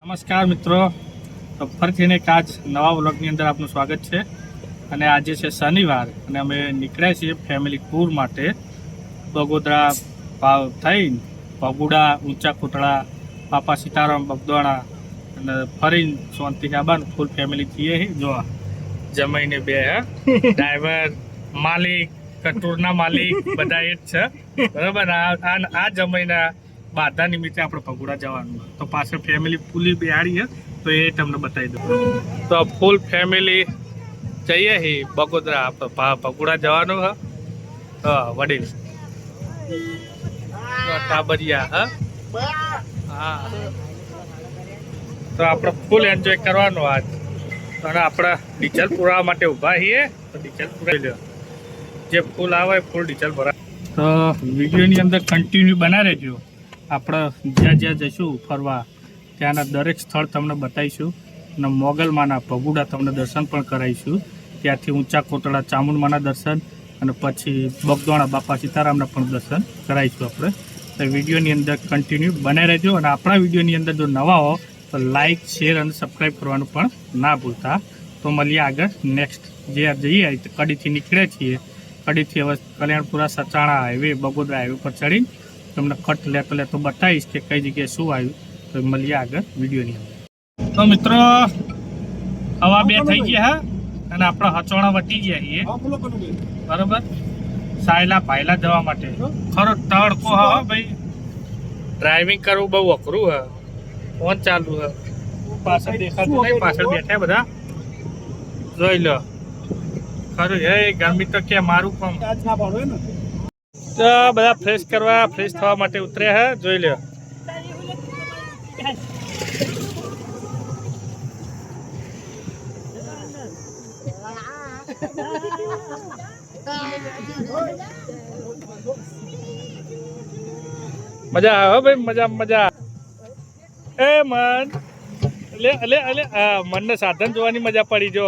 નમસ્કાર મિત્રો, તો ફરીથી એક આજ નવા વ્લોગની અંદર આપનું સ્વાગત છે. અને આજે છે શનિવાર અને અમે નીકળ્યા છીએ ફેમિલી ટૂર માટે. બગોદરા થઈને પગુડા, ઊંચા કોટડા, બાપા સીતારામ, બગદોણા અને ફરીને શાંતિ આબાનું ફૂલ ફેમિલી છીએ. જો જમાઈને બે ડ્રાઈવર, માલિક, ટૂરના માલિક બધા એ જ છે, બરાબર. આ જમાઈના બાધા નિમિત્તે આપણે પગુડા જવાનું, તો પાછળ ફેમિલી ફૂલી બેહાડી છે, તો એ તમને બતાવી દઉં. તો ફૂલ ફેમિલી જઈએ હી બગોદરા, પગુડા જવાનું હા વડીલ ટાબરિયા હા. તો આપણે ફૂલ એન્જોય કરવાનું આજ. અને આપણે ડીઝલ પુરાવા માટે ઊભા છીએ, તો ડીઝલ પુરાવી લો. જે ફૂલ આવે ફૂલ ડીઝલ ભરા. તો વિડીયોની અંદર કન્ટિન્યુ બના રહેજો. આપણે જ્યાં જ્યાં જઈશું ફરવા ત્યાંના દરેક સ્થળ તમને બતાવીશું. અને મોગલમાના પગુડા તમને દર્શન પણ કરાવીશું. ત્યાંથી ઊંચા કોટડા ચામુંડમાના દર્શન, અને પછી બગદોણા બાપા સીતારામના પણ દર્શન કરાવીશું આપણે. તો વિડીયોની અંદર કન્ટિન્યુ બને રહેજો. અને આપણા વિડીયોની અંદર જો નવા હો તો લાઇક, શેર અને સબસ્ક્રાઈબ કરવાનું પણ ના ભૂલતા. તો મળીએ આગળ નેક્સ્ટ. જે જઈએ કડીથી નીકળે છીએ, કડીથી હવે કલ્યાણપુરા સચાણા હાઈવે, બગોદરા હાઈવે પર ચડીને તમને કટ લેતો બતાવીશ કે કઈ જગ્યાએ શું આવ્યું. તો મળીએ આગળ વિડીયોની અંદર. તો મિત્રો હવા બે થઈ ગયા અને આપણા હચોણા વટી ગયા છીએ, બરોબર. સાયલા ભાયલા જવા માટે ખરો તડકો હા ભાઈ. ડ્રાઇવિંગ કરવું બહુ અઘરું હ. ફોન ચાલુ હ, પાછળ દેખાતું નહીં, પાછળ બેઠા બધા જોઈ લો. ખરું હે ગરમી તો કે મારું કામ. તો બધા ફ્રેશ થવા માટે ઉતર્યા હે, જોઈ લો. મજા આવે ભાઈ, મજા. એ મન અલે મનને સાધન જોવાની મજા પડી. જો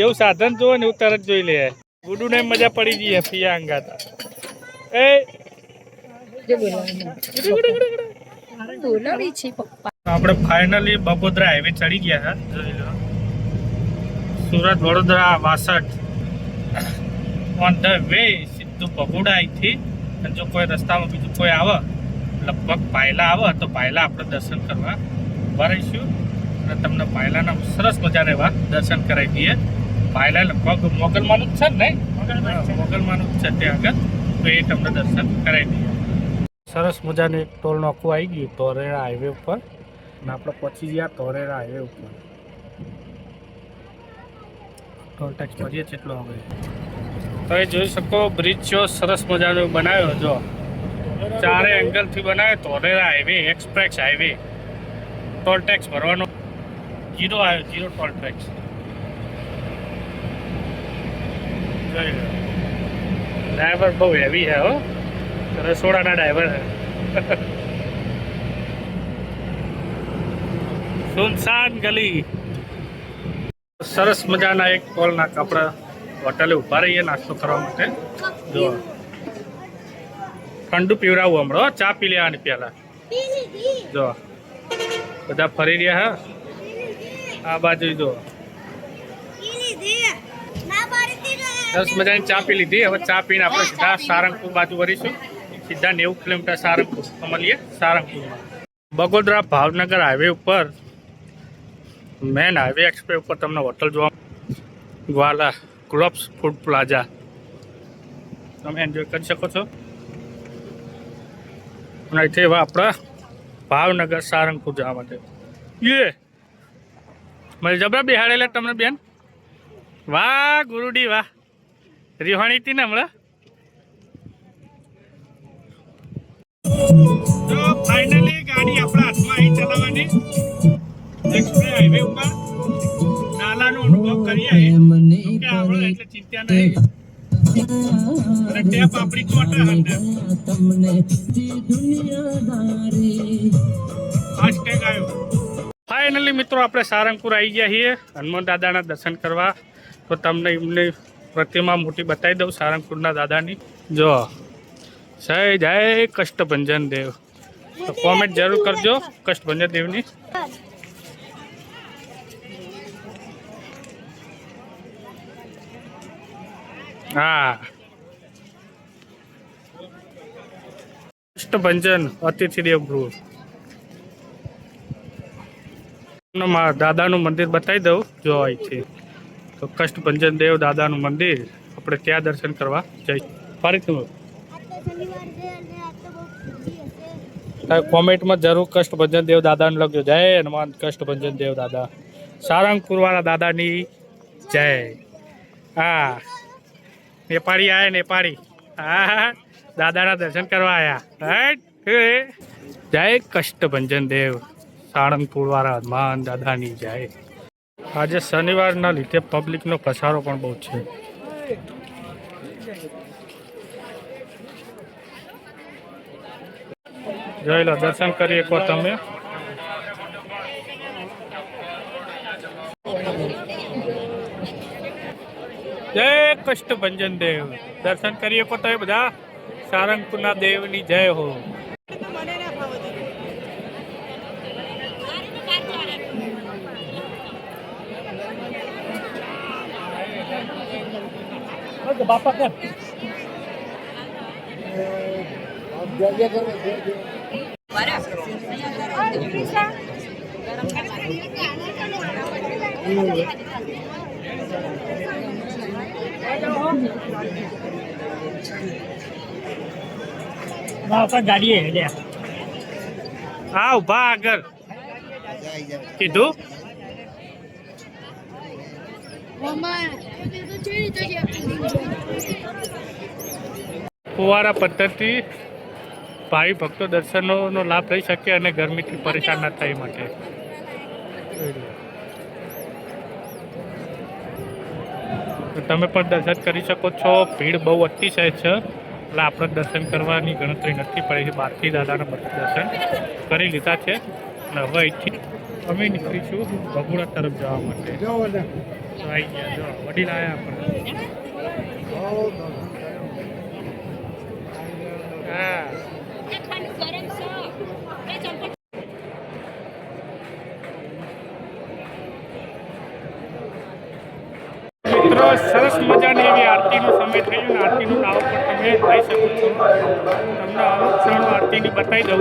એવું સાધન જોવો ને એવું તરત જોઈ લે. ગુડુ ને મજા પડી ગઈ પિયા અંગાત. એ આપણે ફાઇનલી બગોદરા હાઈવે ચડી ગયા છે, જોઈ લો. સુરત, વડોદરા, વાસઠ ઓન ધ વે સીધું પગોડા અહીંથી. અને જો કોઈ રસ્તામાં બીજું કોઈ આવે, લગભગ પાયલા આવે, તો પાયલા આપણે દર્શન કરવા ઉભા રહીશું. અને તમને પાયલાના સરસ મજાના એવા દર્શન કરાવી દઈએ. પાયલા લગભગ મોગલમાનું જ છે ને? મોગલમાનું જ છે ત્યાં આગળ, તો એ તમને દર્શન કરાવી દઈએ. સરસ મજાનું એક ટોલ નાકું આવી ગયું તોરેરા હાઈવે ઉપર, અને આપણે પહોંચી ગયા તોરેરા હાઈવે ઉપર. ટોલ ટેક્સ ભરીએ એટલો આવે. તમે જોઈ શકો બ્રિજ જો સરસ મજાનો બનાવ્યો. જો ચારે એંગલથી બનાવ્યો. તોરેરા highway, express highway. Toll tax ભરવાનો જીરો આવ્યો, જીરો ટોલ ટેક્સ. જોઈ લો. ડ્રાઈવર બહુ હેવી છે હો, રસોડાના ડ્રાઈવર છે. સુનસાન ગલી. સરસ મજાના એક ટોલના કપડા હોટલે ઉભા રહીએ નાસ્તો કરવા માટે. જો ઠંડુ પીવડાવું હમણાં, ચા પી લેવાની પહેલા. જો બધા ફરી રહ્યા હા. આ બાજુ જો સરસ મજાની ચા પી લીધી. હવે ચા પીને આપણે સીધા સારંગપુર બાજુ વળીશું. સીધા 90 કિલોમીટર સારંગપુર. તો મળીએ સારંગપુરમાં. બગોદરા ભાવનગર હાઈવે ઉપર, મેન હાઈવે એક્સપ્રેસ ઉપર તમને હોટલ જોવા, ગ્વાલા ગ્લોબ્સ ફૂડ પ્લાઝા. તમે એન્જોય કરી શકો છો. અને અહીંથી હવે આપણા ભાવનગર સારંગપુર જવા માટે મને જબરા બેહાડેલા તમને બેન. વાહ ગુરુડી વાહ, રિહાણી હતી ને હમણાં. તો ફાઇનલી ગાડી આપણા હાથમાં અહીં ચલાવવાની એક્સપ્રેસ હાઈવે ઉપર. નાલાનો અનુભવ કરીએ કે આવડે એટલે ચિંતા નહીં. અને ટેપ આપણી કોટા હંડે ફાસ્ટેગ આવ્યો. ફાઇનલી મિત્રો આપણે સારંગપુર આવી ગયા છીએ હનુમાન દાદાના દર્શન કરવા. તો તમને એમની પ્રતિમા મોટી બતાવી દઉં સારંગપુરના દાદાની. જો જય કષ્ટભંજન દેવ. તો કોમેન્ટ જરૂર કરજો કષ્ટભંજન દેવની. હા કષ્ટભંજન અતિથિ દેવ ગૃહ. દાદાનું મંદિર બતાવી દઉં જો અહીંથી તો કષ્ટભંજન દેવ દાદાનું મંદિર આપણે ત્યાં દર્શન કરવા જઈ ફરીથી કોમેન્ટમાં જરૂર કષ્ટભંજન દેવ દાદાને લખજો. જય હનુમાન કષ્ટભંજન દેવ દાદા સારંગપુર વાળા દાદાની જય. હા નેપાળી આયા નેપાળી. હા દાદાના દર્શન કરવા આયા. જય કષ્ટભંજન દેવ સાળંગપુર વાળા હનુમાન દાદાની જય. આજે શનિવારના લીધે પબ્લિકનો પસારો પણ બહુ છે. જોઈ લો દર્શન કરી શકો તમે. જય કષ્ટભંજન દેવ દર્શન કરી શકો તમે બધા. સારંગપુરના દેવની જય હો. બાપા કેમ ગાડી હા ઉભા આગળ કીધું. ફુવારા પદ્ધતિ ભાવિ ભક્તો દર્શનનો લાભ લઈ શકે અને ગરમીથી પરેશાન ના થાય માટે. તમે પણ દર્શન કરી શકો છો. ભીડ બહુ અતિશય છે એટલે આપણે દર્શન કરવાની ગણતરી નથી પડી. બહારથી દાદાના દર્શન કરી લીધા છે અને હવે અહીંથી અમે નીકળીશું ભગુડા તરફ જવા માટે. આવી ગયા જો વડીલ આવ્યા આપણે. હા મિત્રો સરસ મજાની એવી આરતીનો સમય થઈ ગયો. આરતીનું નામ પણ તમે લઈ શકો છો. તમને અમુક ક્ષણો આરતીની બતાવી દઉં.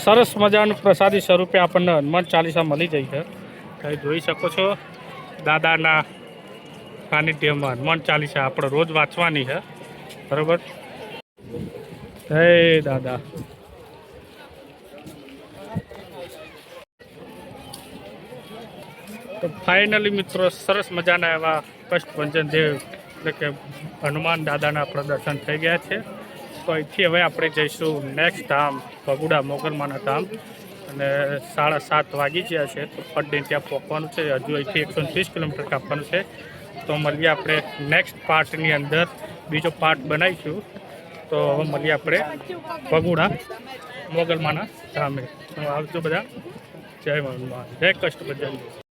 સરસ મજાનું પ્રસાદી સ્વરૂપે આપણને હનુમાન ચાલીસા મળી જાય છે. તમે જોઈ શકો છો દાદાના સાનિધ્યમાં હનુમાન ચાલીસા આપણે રોજ વાંચવાની છે. બરાબર. જય દાદા. તો ફાઇનલી મિત્રો સરસ મજાના એવા કષ્ટભંજન દેવ એટલે કે હનુમાન દાદાના આપણા દર્શન થઈ ગયા છે. તો અહીંથી હવે આપણે જઈશું નેક્સ્ટ ધામ ભગુડા મોગલમાના ધામ. અને 7:30 વાગી ગયા છે તો ફટને ત્યાં પહોંચવાનું છે. હજુ અહીંથી 130 કિલોમીટર કાપવાનું છે. તો મળીએ આપણે નેક્સ્ટ પાર્ટની અંદર. બીજો પાર્ટ બનાવીશું. તો હવે મળીએ આપણે ભગુડા મોગલમાના ધામે. આવજો બધા. જય હનુમાન. જય કષ્ટભંજન.